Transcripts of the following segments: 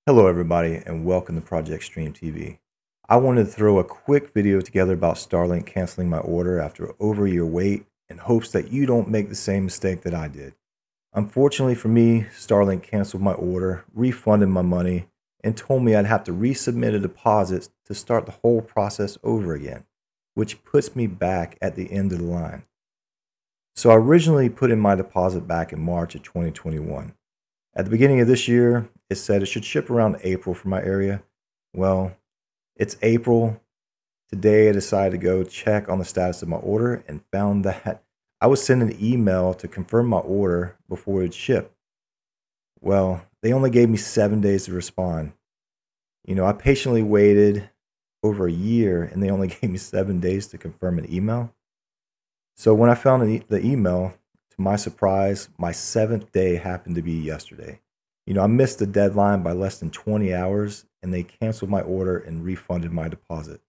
Hello everybody and welcome to Project Stream TV. I wanted to throw a quick video together about Starlink canceling my order after over a year wait in hopes that you don't make the same mistake that I did. Unfortunately for me, Starlink canceled my order, refunded my money, and told me I'd have to resubmit a deposit to start the whole process over again, which puts me back at the end of the line. So I originally put in my deposit back in March of 2021. At the beginning of this year, it said it should ship around April for my area. Well, it's April. Today I decided to go check on the status of my order and found that I was sent an email to confirm my order before it would ship. Well, they only gave me 7 days to respond. I patiently waited over a year and they only gave me 7 days to confirm an email. So when I found the email, to my surprise, my 7th day happened to be yesterday. I missed the deadline by less than 20 hours and they canceled my order and refunded my deposit.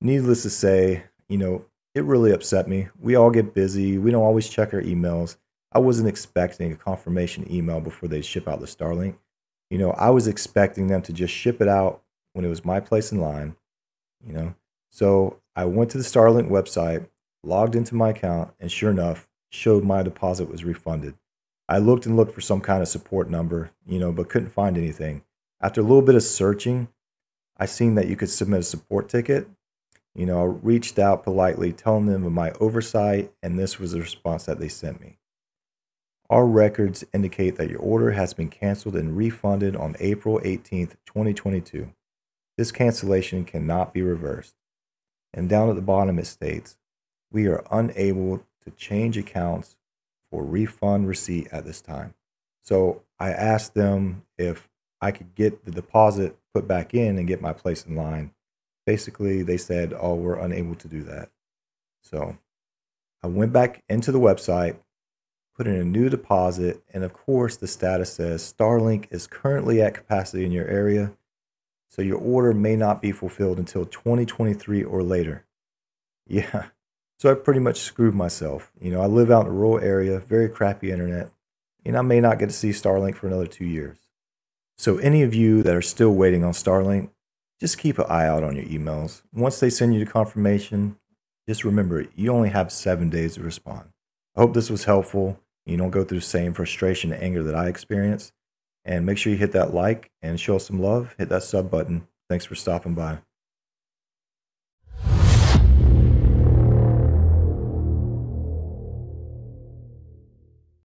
Needless to say, it really upset me. We all get busy. We don't always check our emails. I wasn't expecting a confirmation email before they ship out the Starlink. I was expecting them to just ship it out when it was my place in line, you know. So I went to the Starlink website, logged into my account, and sure enough, showed my deposit was refunded. I looked and looked for some kind of support number, but couldn't find anything. After a little bit of searching, I seen that you could submit a support ticket. I reached out politely, telling them of my oversight, and this was the response that they sent me. Our records indicate that your order has been canceled and refunded on April 18th, 2022. This cancellation cannot be reversed. And down at the bottom it states, we are unable to change accounts for refund receipt at this time. So I asked them if I could get the deposit put back in and get my place in line. Basically, they said, oh, we're unable to do that. So I went back into the website, put in a new deposit, and of course the status says Starlink is currently at capacity in your area, so your order may not be fulfilled until 2023 or later. Yeah. So I pretty much screwed myself. I live out in a rural area, very crappy internet, and I may not get to see Starlink for another 2 years. So any of you that are still waiting on Starlink, just keep an eye out on your emails. Once they send you the confirmation, just remember, you only have 7 days to respond. I hope this was helpful. You don't go through the same frustration and anger that I experienced. And make sure you hit that like and show us some love. Hit that sub button. Thanks for stopping by.